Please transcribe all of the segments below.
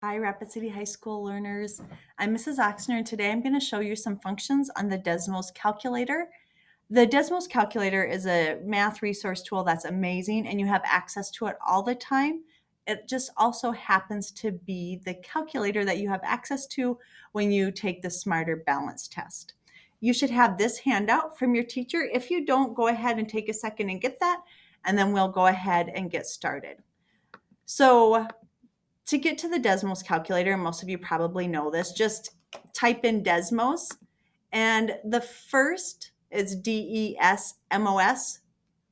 Hi, Rapid City High School learners. I'm Mrs. Oxner, and today I'm going to show you some functions on the Desmos calculator. The Desmos calculator is a math resource tool that's amazing, and you have access to it all the time. It just also happens to be the calculator that you have access to when you take the Smarter Balance test. You should have this handout from your teacher. If you don't, go ahead and take a second and get that, and then we'll go ahead and get started. So to get to the Desmos calculator, and most of you probably know this, just type in Desmos, and the first is DESMOS.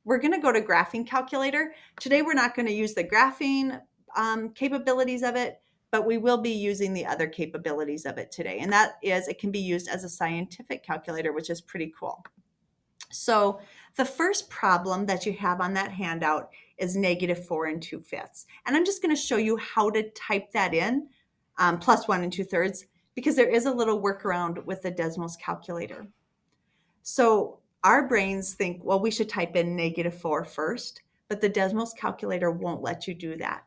We're going to go to graphing calculator. Today we're not going to use the graphing capabilities of it, but we will be using the other capabilities of it today. And that is, it can be used as a scientific calculator, which is pretty cool. So the first problem that you have on that handout is -4 2/5. And I'm just going to show you how to type that in, plus 1 2/3, because there is a little workaround with the Desmos calculator. So our brains think, well, we should type in -4 first, but the Desmos calculator won't let you do that.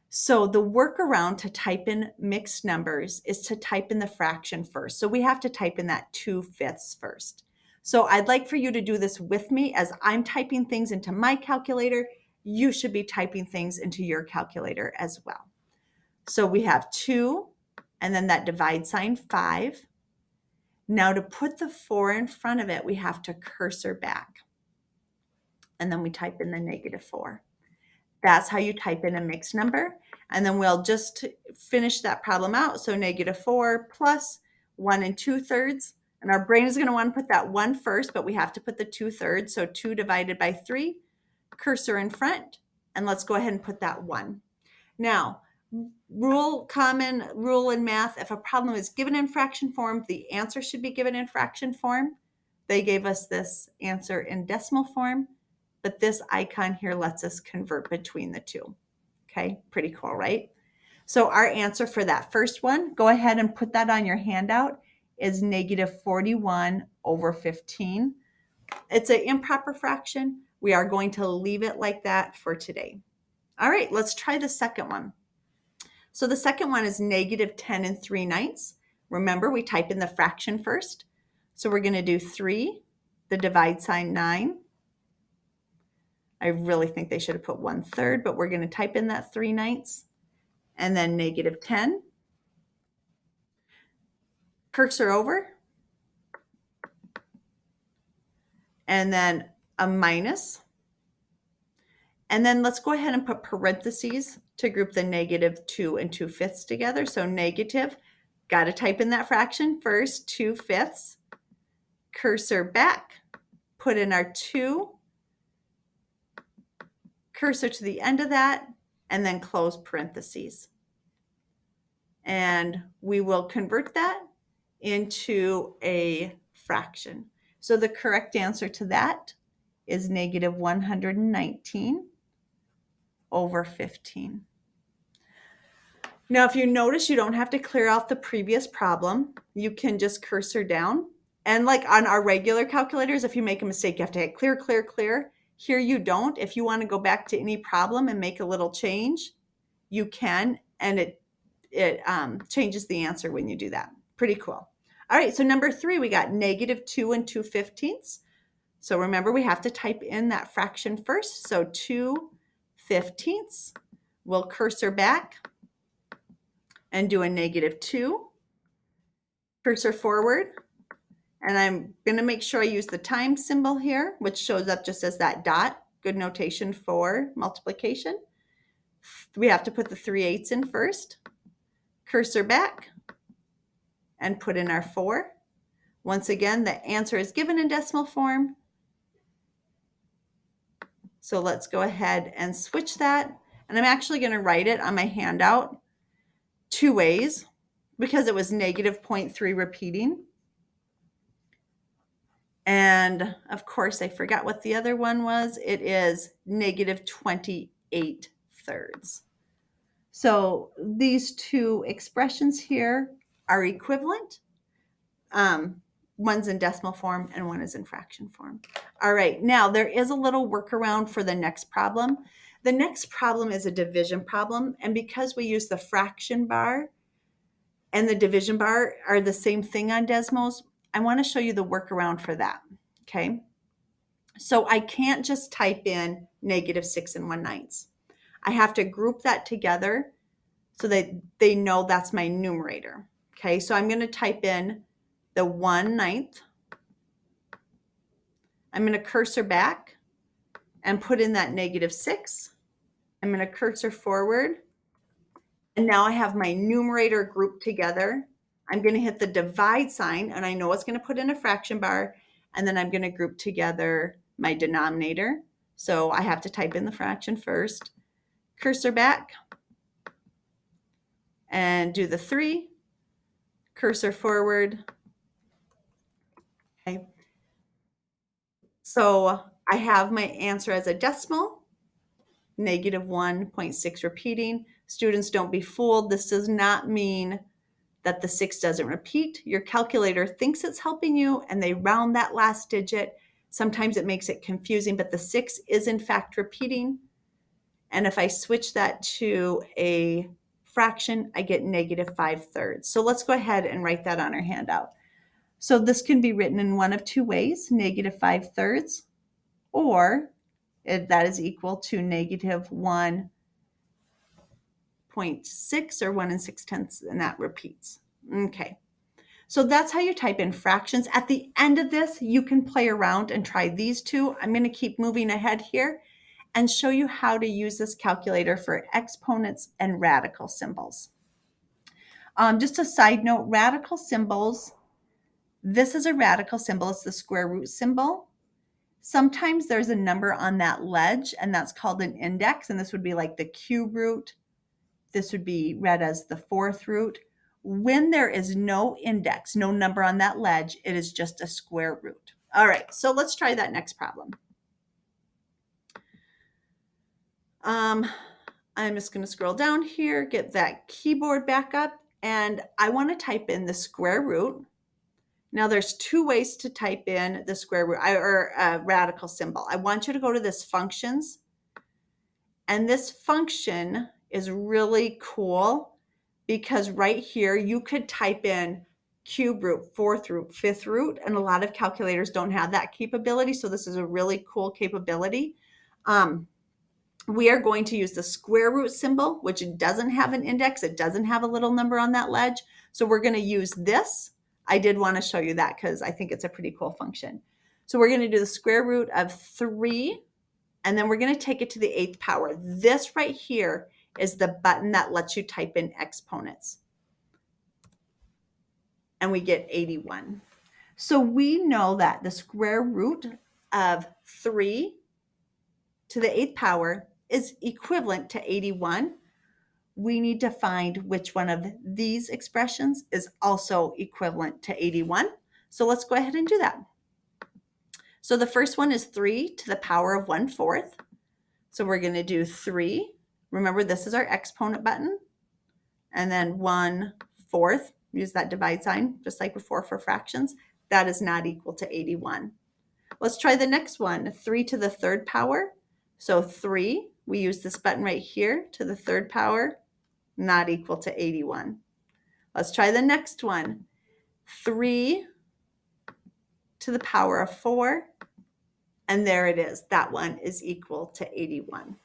So the workaround to type in mixed numbers is to type in the fraction first. So we have to type in that 2/5 first. So I'd like for you to do this with me as I'm typing things into my calculator. You should be typing things into your calculator as well. So we have 2 and then that divide sign 5. Now to put the 4 in front of it, we have to cursor back. And then we type in the -4. That's how you type in a mixed number. And then we'll just finish that problem out. So -4 plus 1 2/3. And our brain is going to want to put that 1 first, but we have to put the 2/3. So 2 divided by 3, cursor in front. And let's go ahead and put that 1. Now, common rule in math, if a problem is given in fraction form, the answer should be given in fraction form. They gave us this answer in decimal form, but this icon here lets us convert between the two. Okay, pretty cool, right? So our answer for that first one, go ahead and put that on your handout, is -41/15. It's an improper fraction. We are going to leave it like that for today. All right, let's try the second one. So the second one is -10 3/9. Remember, we type in the fraction first. So we're going to do 3, the divide sign 9. I really think they should have put 1/3, but we're going to type in that 3/9, and then -10. Cursor over, and then a minus. And then let's go ahead and put parentheses to group the -2 and 2/5 together. So negative, got to type in that fraction first, 2/5. Cursor back, put in our 2, cursor to the end of that, and then close parentheses. And we will convert that into a fraction. So the correct answer to that is -119/15. Now, if you notice, you don't have to clear out the previous problem. You can just cursor down. And like on our regular calculators, if you make a mistake, you have to hit clear, clear, clear. Here you don't. If you want to go back to any problem and make a little change, you can, and it changes the answer when you do that. Pretty cool. All right, so number 3, we got -2 and 2/15. So remember, we have to type in that fraction first. So 2/15. We'll cursor back and do a -2. Cursor forward. And I'm going to make sure I use the time symbol here, which shows up just as that dot. Good notation for multiplication. We have to put the 3/8 in first. Cursor back and put in our 4. Once again, the answer is given in decimal form. So let's go ahead and switch that. And I'm actually going to write it on my handout 2 ways because it was -0.3 repeating. And of course, I forgot what the other one was. It is -28/3. So these two expressions here are equivalent. One's in decimal form and one is in fraction form. All right, now there is a little workaround for the next problem. The next problem is a division problem, and because we use the fraction bar and the division bar are the same thing on Desmos, I want to show you the workaround for that, okay? So I can't just type in -6 1/9. I have to group that together so that they know that's my numerator, okay? So I'm going to type in the 1/9. I'm going to cursor back and put in that -6. I'm going to cursor forward. And now I have my numerator grouped together. I'm going to hit the divide sign, and I know it's going to put in a fraction bar, and then I'm going to group together my denominator. So I have to type in the fraction first, cursor back, and do the 3, cursor forward. Okay. So I have my answer as a decimal, -1.6 repeating. Students, don't be fooled. This does not mean that the 6 doesn't repeat. Your calculator thinks it's helping you and they round that last digit. Sometimes it makes it confusing, but the 6 is in fact repeating. And if I switch that to a fraction, I get -5/3. So let's go ahead and write that on our handout. So this can be written in one of two ways, -5/3, or that is equal to -1.6 or 1 6/10, and that repeats. Okay. So that's how you type in fractions. At the end of this, you can play around and try these two. I'm going to keep moving ahead here and show you how to use this calculator for exponents and radical symbols. Just a side note, radical symbols, this is a radical symbol. It's the square root symbol. Sometimes there's a number on that ledge, and that's called an index, and this would be like the cube root. This would be read as the fourth root. When there is no index, no number on that ledge, it is just a square root. All right, so let's try that next problem. I'm just going to scroll down here, get that keyboard back up, and I want to type in the square root. Now there's two ways to type in the square root or a radical symbol. I want you to go to this functions, and this function is really cool because right here you could type in cube root, fourth root, fifth root, and a lot of calculators don't have that capability. So this is a really cool capability. We are going to use the square root symbol, which doesn't have an index. It doesn't have a little number on that ledge. So we're going to use this. I did want to show you that because I think it's a pretty cool function. So we're going to do the square root of 3, and then we're going to take it to the 8th power. This right here is the button that lets you type in exponents. And we get 81. So we know that the square root of 3 to the 8th power is equivalent to 81. We need to find which one of these expressions is also equivalent to 81. So let's go ahead and do that. So the first one is 3 to the power of 1/4. So we're going to do 3. Remember, this is our exponent button. And then 1/4. Use that divide sign, just like before for fractions. That is not equal to 81. Let's try the next one, 3 to the 3rd power. So 3, we use this button right here to the 3rd power, not equal to 81. Let's try the next one, 3 to the power of 4, and there it is. That one is equal to 81.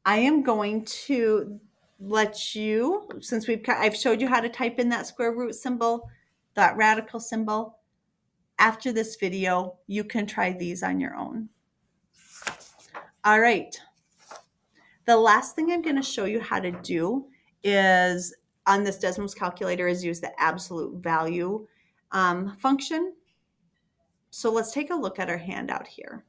I am going to let you, since I've showed you how to type in that square root symbol, that radical symbol, after this video, you can try these on your own. All right. The last thing I'm going to show you how to do is on this Desmos calculator is use the absolute value function. So let's take a look at our handout here.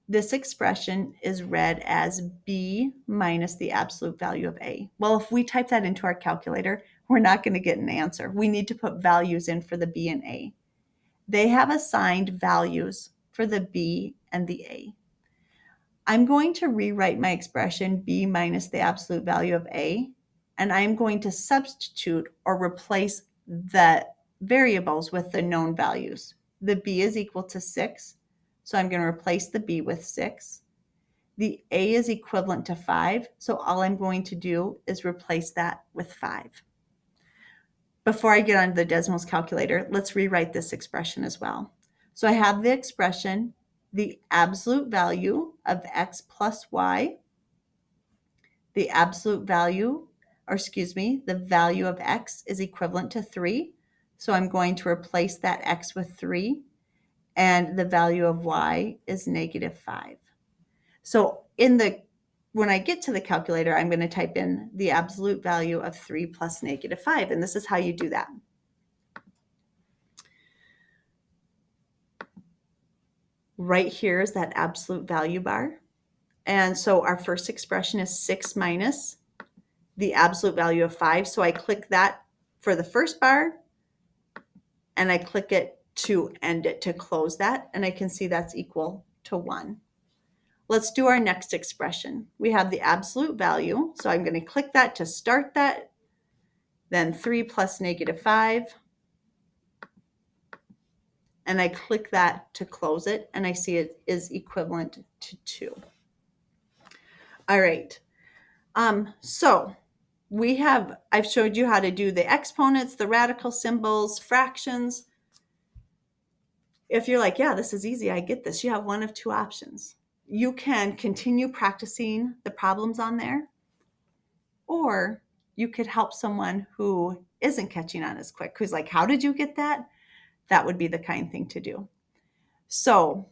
This expression is read as B minus the absolute value of A. Well, if we type that into our calculator, we're not going to get an answer. We need to put values in for the B and A. They have assigned values for the B and the A. I'm going to rewrite my expression B minus the absolute value of A, and I'm going to substitute or replace the variables with the known values. The B is equal to 6. so I'm going to replace the B with 6. The A is equivalent to 5, so all I'm going to do is replace that with 5. Before I get on the Desmos calculator, let's rewrite this expression as well. So I have the expression, the absolute value of x plus y, the absolute value, or excuse me, the value of x is equivalent to 3. So I'm going to replace that x with 3, and the value of y is negative 5. So when I get to the calculator, I'm going to type in the absolute value of 3 plus negative 5, and this is how you do that. Right here is that absolute value bar. And so our first expression is 6 minus the absolute value of 5. So I click that for the first bar, and I click it to end it, to close that, and I can see that's equal to 1. Let's do our next expression. We have the absolute value, so I'm going to click that to start that, then 3 plus negative 5, and I click that to close it, and I see it is equivalent to 2. All right, so I've showed you how to do the exponents, the radical symbols, fractions. If you're like, yeah, this is easy, I get this, you have one of two options. You can continue practicing the problems on there, or you could help someone who isn't catching on as quick, who's like, how did you get that? That would be the kind thing to do. So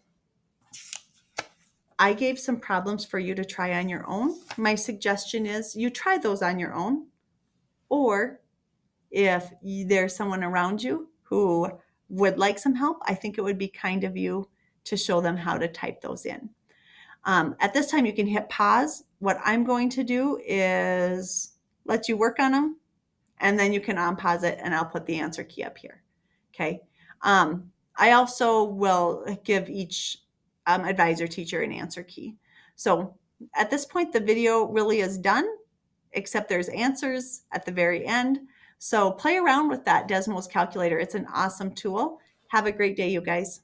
I gave some problems for you to try on your own. My suggestion is you try those on your own, or if there's someone around you who would like some help, I think it would be kind of you to show them how to type those in. At this time, you can hit pause. What I'm going to do is let you work on them, and then you can unpause it, and I'll put the answer key up here. Okay. I also will give each advisor teacher an answer key. So at this point, the video really is done, except there's answers at the very end. So play around with that Desmos calculator. It's an awesome tool. Have a great day, you guys.